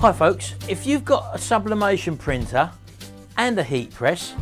Hi folks, if you've got a sublimation printer and a heat press,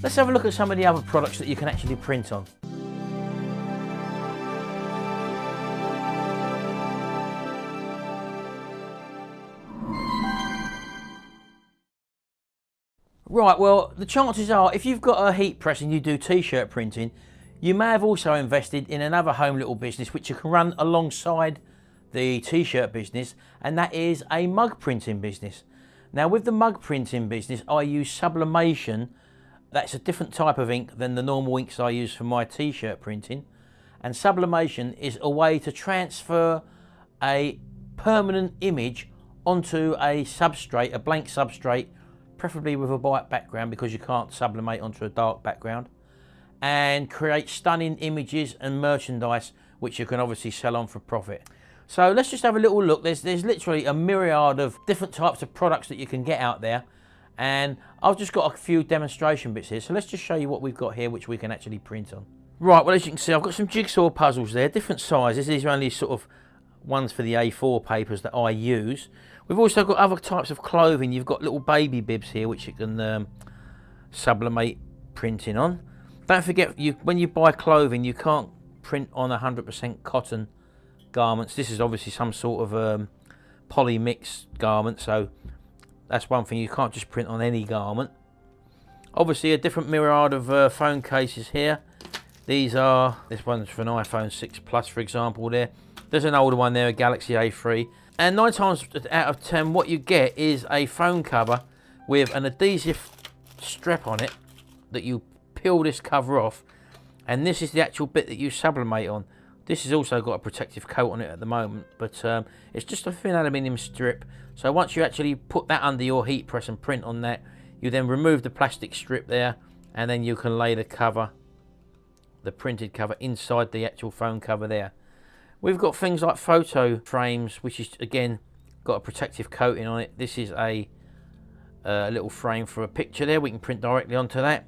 let's have a look at some of the other products that you can actually print on. Right, well, the chances are if you've got a heat press and you do t-shirt printing, you may have also invested in another home little business which you can run alongside the t-shirt business, and that is a mug printing business. Now with the mug printing business, I use Sublimation. That's a different type of ink than the normal inks I use for my t-shirt printing, and Sublimation is a way to transfer a permanent image onto a substrate, a blank substrate, preferably with a white background because you can't sublimate onto a dark background, and create stunning images and merchandise which you can obviously sell on for profit. So let's just have a little look. There's literally a myriad of different types of products that you can get out there, and I've just got a few demonstration bits here. So let's just show you what we've got here which we can actually print on. Right, well, as you can see, I've got some jigsaw puzzles there, different sizes. These are only sort of ones for the A4 papers that I use. We've also got other types of clothing. You've got little baby bibs here which you can sublimate printing on. Don't forget, when you buy clothing, you can't print on 100% cotton garments. This is obviously some sort of poly mix garment, so that's one thing, you can't just print on any garment. Obviously a different myriad of phone cases here. This one's for an iPhone 6 Plus, for example. There's an older one there, a Galaxy A3, and 9 times out of 10 what you get is a phone cover with an adhesive strap on it that you peel this cover off, and this is the actual bit that you sublimate on. This has also got a protective coat on it at the moment, but it's just a thin aluminium strip. So once you actually put that under your heat press and print on that, you then remove the plastic strip there, and then you can lay the cover, the printed cover, inside the actual phone cover there. We've got things like photo frames, which is again got a protective coating on it. This is a little frame for a picture there. We can print directly onto that.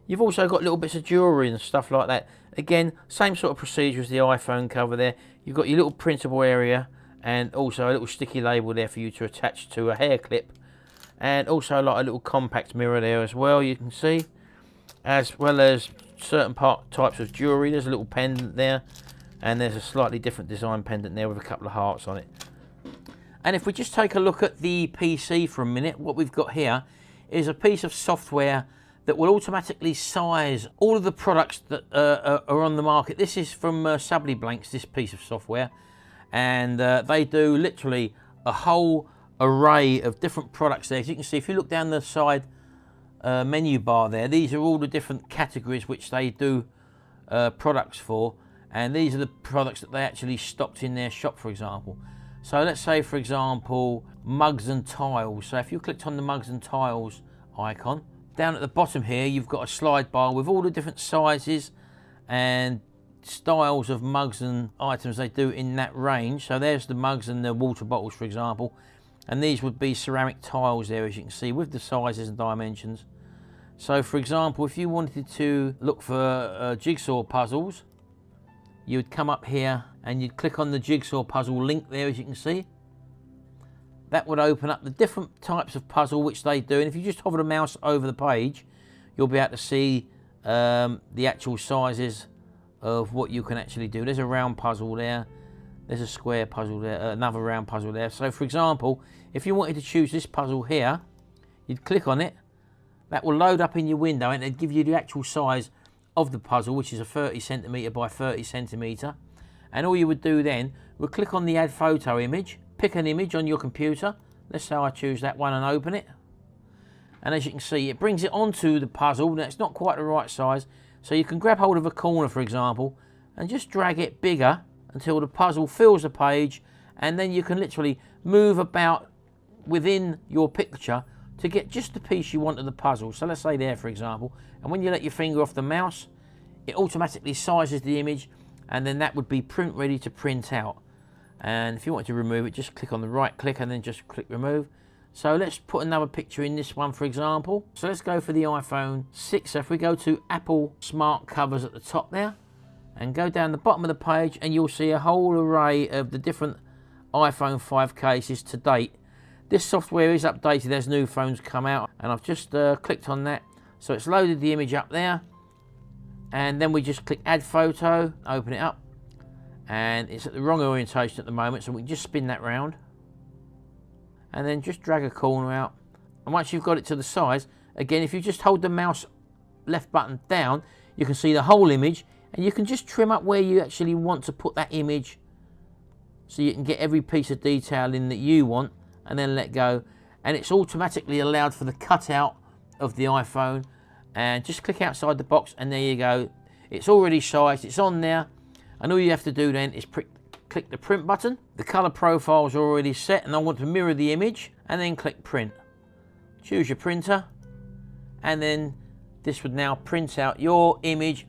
You've also got little bits of jewellery and stuff like that. Again, same sort of procedure as the iPhone cover there. You've got your little printable area and also a little sticky label there for you to attach to a hair clip. And also like a little compact mirror there as well, you can see. As well as certain types of jewellery. There's a little pendant there. And there's a slightly different design pendant there with a couple of hearts on it. And if we just take a look at the PC for a minute, what we've got here is a piece of software that will automatically size all of the products that are on the market. This is from Subliblanks, this piece of software, and they do literally a whole array of different products there. As you can see, if you look down the side menu bar there, these are all the different categories which they do products for, and these are the products that they actually stocked in their shop, for example. So let's say, for example, mugs and tiles. So if you clicked on the mugs and tiles icon, down at the bottom here you've got a slide bar with all the different sizes and styles of mugs and items they do in that range. So there's the mugs and the water bottles, for example, and these would be ceramic tiles there, as you can see, with the sizes and dimensions. So for example, if you wanted to look for jigsaw puzzles, you would come up here and you'd click on the jigsaw puzzle link there, as you can see. That would open up the different types of puzzle which they do, and if you just hover the mouse over the page, you'll be able to see the actual sizes of what you can actually do. There's a round puzzle there, there's a square puzzle there, another round puzzle there. So for example, if you wanted to choose this puzzle here, you'd click on it, that will load up in your window and it'd give you the actual size of the puzzle, which is a 30cm by 30cm, and all you would do then would click on the add photo image, pick an image on your computer. Let's say I choose that one and open it. And as you can see, it brings it onto the puzzle. Now it's not quite the right size, so you can grab hold of a corner, for example, and just drag it bigger until the puzzle fills the page, and then you can literally move about within your picture to get just the piece you want of the puzzle. So let's say there, for example, and when you let your finger off the mouse, it automatically sizes the image, and then that would be print ready to print out. And if you want to remove it, just click on the right click and then just click remove. So let's put another picture in this one, for example. So let's go for the iPhone 6. So if we go to Apple Smart Covers at the top there and go down the bottom of the page, and you'll see a whole array of the different iPhone 5 cases to date. This software is updated as new phones come out, and I've just clicked on that. So it's loaded the image up there, and then we just click add photo, open it up, and it's at the wrong orientation at the moment, so we can just spin that round and then just drag a corner out. And once you've got it to the size, again, if you just hold the mouse left button down, you can see the whole image, and you can just trim up where you actually want to put that image so you can get every piece of detail in that you want, and then let go. And it's automatically allowed for the cutout of the iPhone, and just click outside the box, and there you go. It's already sized, it's on there, and all you have to do then is click the print button. The color profile is already set, and I want to mirror the image, and then click print. Choose your printer, and then this would now print out your image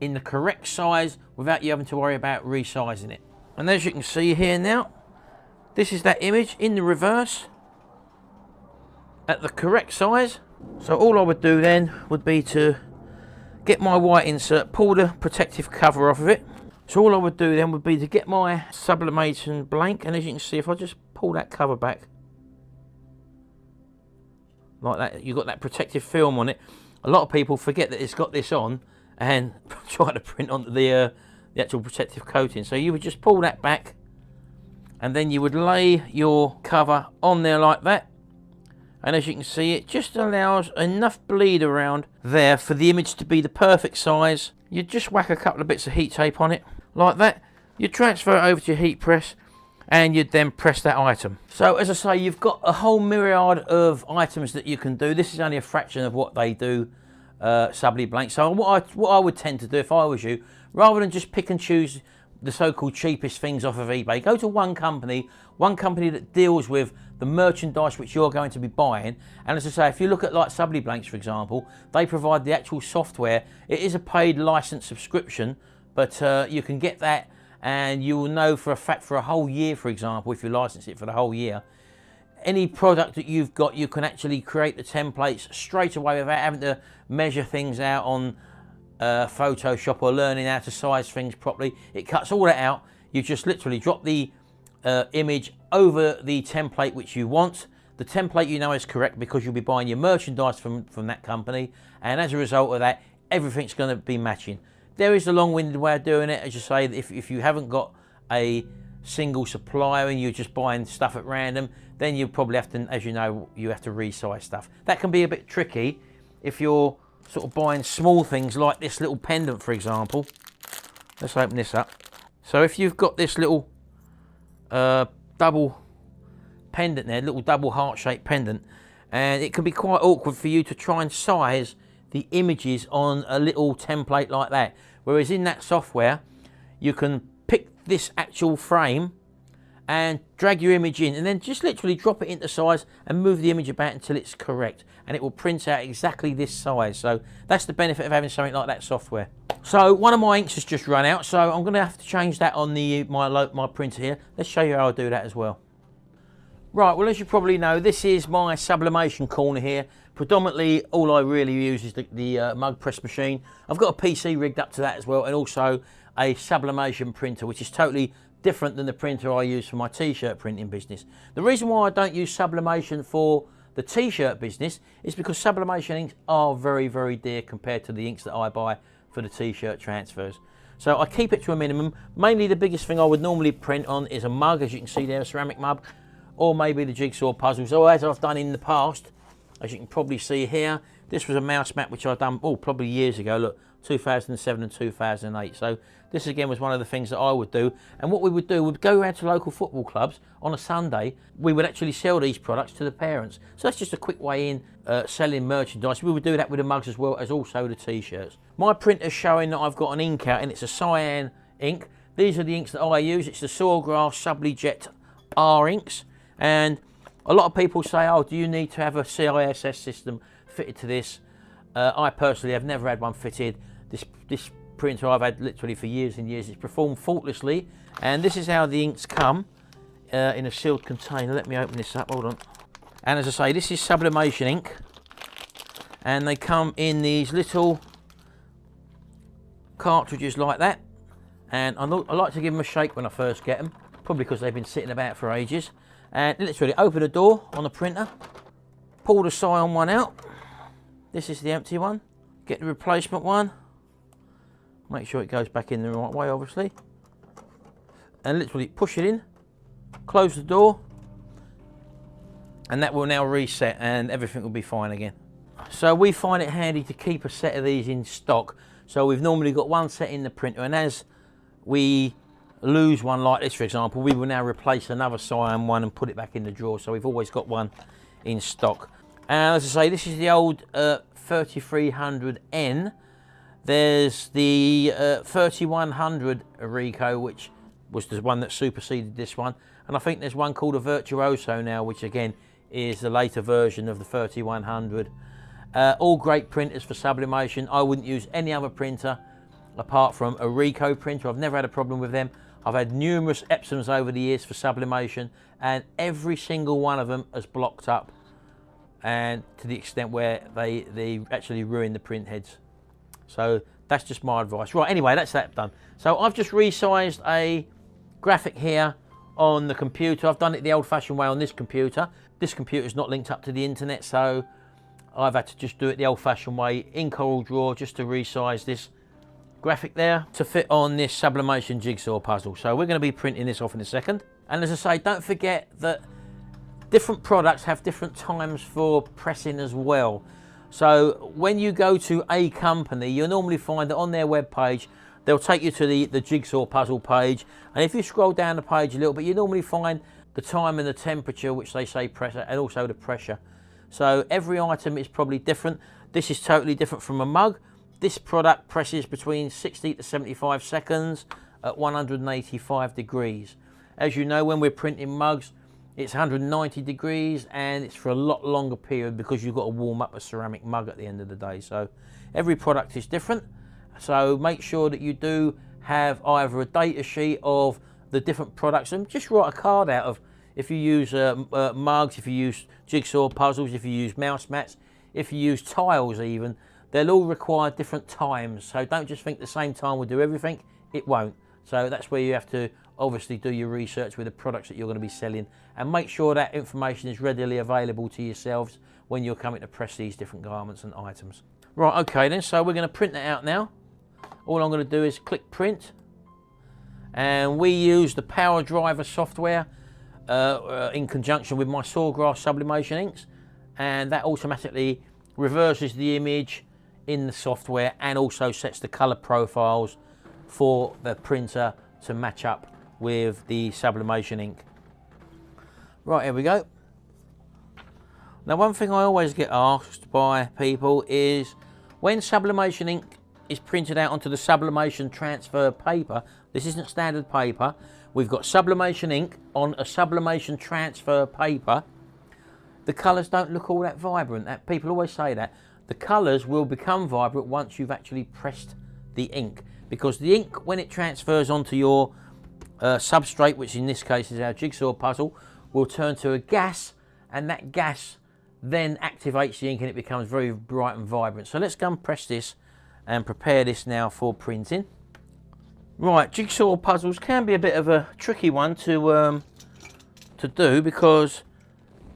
in the correct size without you having to worry about resizing it. And as you can see here now, this is that image in the reverse at the correct size. So all I would do then would be to get my white insert, pull the protective cover off of it. So all I would do then would be to get my Sublimation blank, and as you can see, if I just pull that cover back like that, you've got that protective film on it. A lot of people forget that it's got this on and try to print onto the actual protective coating. So you would just pull that back, and then you would lay your cover on there like that. And as you can see, it just allows enough bleed around there for the image to be the perfect size. You just whack a couple of bits of heat tape on it like that. You transfer it over to your heat press, and you'd then press that item. So as I say, you've got a whole myriad of items that you can do. This is only a fraction of what they do, Subliblanks. So what I would tend to do if I was you, rather than just pick and choose the so-called cheapest things off of eBay, go to one company that deals with the merchandise which you're going to be buying. And as I say, if you look at like Subliblanks, for example, they provide the actual software. It is a paid license subscription, but you can get that, and you will know for a fact for a whole year, for example, if you license it for the whole year, any product that you've got, you can actually create the templates straight away without having to measure things out on Photoshop or learning how to size things properly. It cuts all that out. You just literally drop the image over the template which you want. The template you know is correct because you'll be buying your merchandise from that company, and as a result of that, everything's going to be matching. There is a long-winded way of doing it, as you say. If you haven't got a single supplier and you're just buying stuff at random, then you probably have to, as you know, you have to resize stuff. That can be a bit tricky if you're sort of buying small things like this little pendant, for example. Let's open this up. So if you've got this little double pendant there, little double heart-shaped pendant, and it can be quite awkward for you to try and size the images on a little template like that. Whereas in that software, you can pick this actual frame and drag your image in, and then just literally drop it into size and move the image about until it's correct, and it will print out exactly this size. So that's the benefit of having something like that software. So one of my inks has just run out, so I'm going to have to change that on my printer here. Let's show you how I do that as well. Right, well, as you probably know, this is my sublimation corner here. Predominantly, all I really use is the mug press machine. I've got a PC rigged up to that as well, and also a sublimation printer, which is totally different than the printer I use for my t-shirt printing business. The reason why I don't use sublimation for the t-shirt business is because sublimation inks are very, very dear compared to the inks that I buy for the t-shirt transfers. So I keep it to a minimum. Mainly the biggest thing I would normally print on is a mug, as you can see there, a ceramic mug, or maybe the jigsaw puzzles, or as I've done in the past, as you can probably see here, this was a mouse mat which I've done, probably years ago, look, 2007 and 2008. So this again was one of the things that I would do. And what we would do, we'd go around to local football clubs on a Sunday. We would actually sell these products to the parents. So that's just a quick way in selling merchandise. We would do that with the mugs as well as also the t-shirts. My printer's showing that I've got an ink out, and it's a cyan ink. These are the inks that I use. It's the Sawgrass Sublijet R inks. And a lot of people say, oh, do you need to have a CISS system fitted to this? I personally have never had one fitted. This printer I've had literally for years and years. It's performed faultlessly, and this is how the inks come in a sealed container. Let me open this up, hold on. And as I say, this is sublimation ink, and they come in these little cartridges like that, and I like to give them a shake when I first get them, probably because they've been sitting about for ages. And literally open the door on the printer, pull the Scion one out. This is the empty one. Get the replacement one. Make sure it goes back in the right way, obviously. And literally push it in, close the door, and that will now reset and everything will be fine again. So we find it handy to keep a set of these in stock. So we've normally got one set in the printer, and as we lose one like this, for example, we will now replace another Scion one and put it back in the drawer. So we've always got one in stock. And as I say, this is the old 3300N. There's the 3100 Rico, which was the one that superseded this one. And I think there's one called a Virtuoso now, which again is the later version of the 3100. All great printers for sublimation. I wouldn't use any other printer apart from a Rico printer. I've never had a problem with them. I've had numerous Epsoms over the years for sublimation, and every single one of them has blocked up, and to the extent where they actually ruin the print heads. So that's just my advice. Right, anyway, that's that done. So I've just resized a graphic here on the computer. I've done it the old-fashioned way on this computer. This computer's not linked up to the internet, so I've had to just do it the old-fashioned way in CorelDRAW just to resize this graphic there to fit on this sublimation jigsaw puzzle. So we're going to be printing this off in a second. And as I say, don't forget that different products have different times for pressing as well. So when you go to a company, you'll normally find that on their web page, they'll take you to the jigsaw puzzle page. And if you scroll down the page a little bit, you normally find the time and the temperature, which they say pressure, and also the pressure. So every item is probably different. This is totally different from a mug. This product presses between 60 to 75 seconds at 185 degrees. As you know, when we're printing mugs, it's 190 degrees, and it's for a lot longer period because you've got to warm up a ceramic mug at the end of the day. So every product is different. So make sure that you do have either a data sheet of the different products, and just write a card out of if you use mugs, if you use jigsaw puzzles, if you use mouse mats, if you use tiles even. They'll all require different times, so don't just think the same time will do everything. It won't. So that's where you have to obviously do your research with the products that you're going to be selling, and make sure that information is readily available to yourselves when you're coming to press these different garments and items. Right, okay then, so we're going to print that out now. All I'm going to do is click print, and we use the Power Driver software in conjunction with my Sawgrass sublimation inks, and that automatically reverses the image in the software and also sets the color profiles for the printer to match up with the sublimation ink. Right, here we go. Now, one thing I always get asked by people is when sublimation ink is printed out onto the sublimation transfer paper, this isn't standard paper, we've got sublimation ink on a sublimation transfer paper, the colours don't look all that vibrant. People always say that. The colours will become vibrant once you've actually pressed the ink, because the ink, when it transfers onto your substrate, which in this case is our jigsaw puzzle, will turn to a gas, and that gas then activates the ink and it becomes very bright and vibrant. So let's go and press this and prepare this now for printing. Right, jigsaw puzzles can be a bit of a tricky one to do, because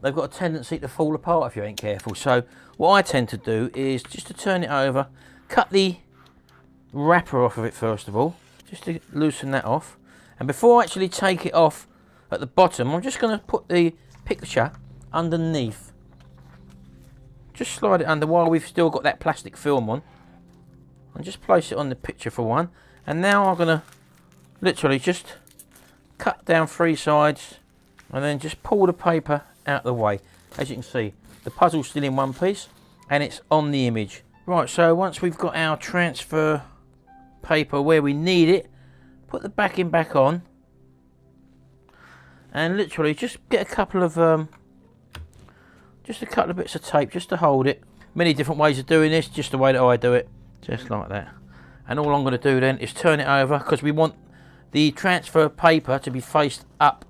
they've got a tendency to fall apart if you ain't careful. So what I tend to do is just to turn it over, cut the wrapper off of it first of all, just to loosen that off. And before I actually take it off at the bottom, I'm just going to put the picture underneath. Just slide it under while we've still got that plastic film on. And just place it on the picture for one. And now I'm going to literally just cut down 3 sides and then just pull the paper out of the way. As you can see, the puzzle's still in one piece and it's on the image. Right, so once we've got our transfer paper where we need it, put the backing back on and literally just get a couple of bits of tape just to hold it. Many different ways of doing this, just the way that I do it, just like that. And all I'm going to do then is turn it over, because we want the transfer paper to be faced up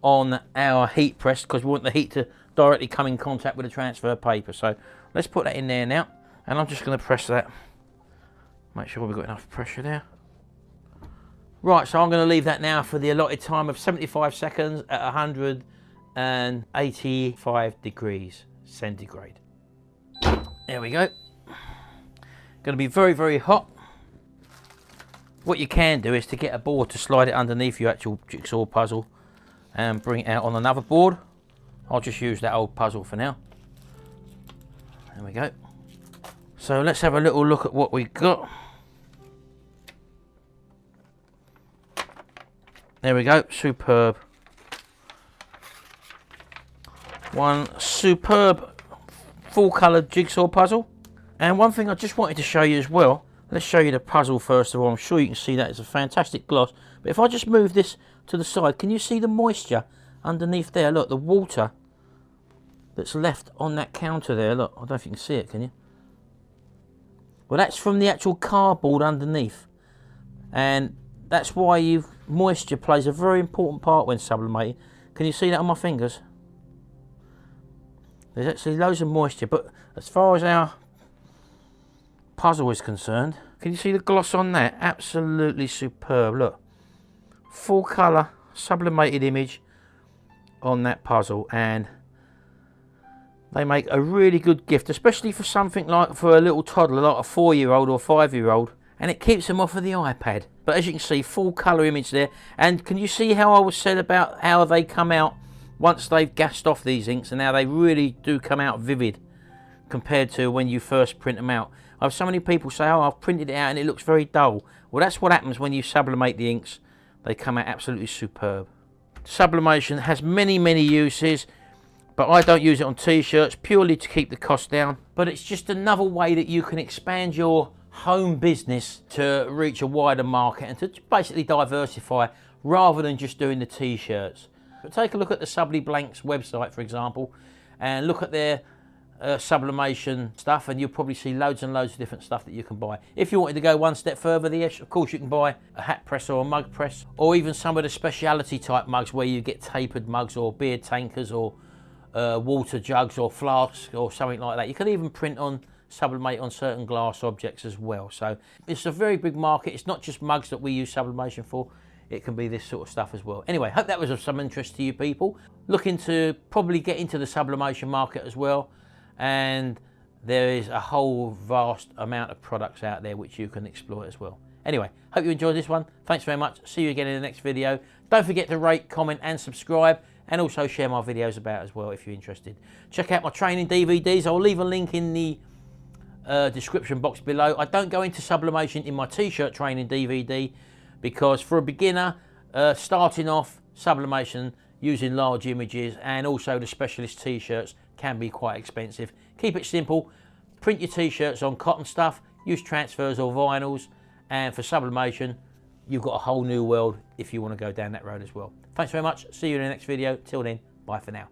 on our heat press, because we want the heat to directly come in contact with the transfer paper. So let's put that in there now, and I'm just going to press that. Make sure we've got enough pressure there. Right, so I'm going to leave that now for the allotted time of 75 seconds at 185 degrees centigrade. There we go. Going to be very, very hot. What you can do is to get a board to slide it underneath your actual jigsaw puzzle and bring it out on another board. I'll just use that old puzzle for now. There we go. So let's have a little look at what we've got. There we go, superb. One superb full coloured jigsaw puzzle. And one thing I just wanted to show you as well, let's show you the puzzle first of all. I'm sure you can see that it's a fantastic gloss. But if I just move this to the side, can you see the moisture underneath there? Look, the water that's left on that counter there. Look, I don't know if you can see it, can you? Well, that's from the actual cardboard underneath. And that's why moisture plays a very important part when sublimating. Can you see that on my fingers? There's actually loads of moisture, but as far as our puzzle is concerned, can you see the gloss on that? Absolutely superb. Look, full colour sublimated image on that puzzle, and they make a really good gift, especially for something like for a little toddler, like a 4-year-old or 5-year-old, and it keeps them off of the iPad. But as you can see, full colour image there. And can you see how I was said about how they come out once they've gassed off these inks, and how they really do come out vivid compared to when you first print them out. I have so many people say, oh, I've printed it out and it looks very dull. Well, that's what happens when you sublimate the inks. They come out absolutely superb. Sublimation has many, many uses, but I don't use it on t-shirts purely to keep the cost down. But it's just another way that you can expand your home business to reach a wider market and to basically diversify rather than just doing the t-shirts. But take a look at the Subliblanks website, for example, and look at their sublimation stuff, and you'll probably see loads and loads of different stuff that you can buy. If you wanted to go one step further, of course you can buy a hat press or a mug press, or even some of the speciality type mugs where you get tapered mugs or beer tankers or water jugs or flasks or something like that. You can even print on, sublimate on certain glass objects as well. So it's a very big market. It's not just mugs that we use sublimation for. It can be this sort of stuff as well. Anyway, hope that was of some interest to you people. Looking to probably get into the sublimation market as well. And there is a whole vast amount of products out there which you can exploit as well. Anyway, hope you enjoyed this one. Thanks very much. See you again in the next video. Don't forget to rate, comment and subscribe, and also share my videos about as well if you're interested. Check out my training DVDs. I'll leave a link in the description box below. I don't go into sublimation in my t-shirt training DVD because for a beginner starting off, sublimation using large images and also the specialist t-shirts can be quite expensive. Keep it simple. Print your t-shirts on cotton stuff, use transfers or vinyls, and for sublimation you've got a whole new world if you want to go down that road as well. Thanks very much. See you in the next video. Till then, bye for now.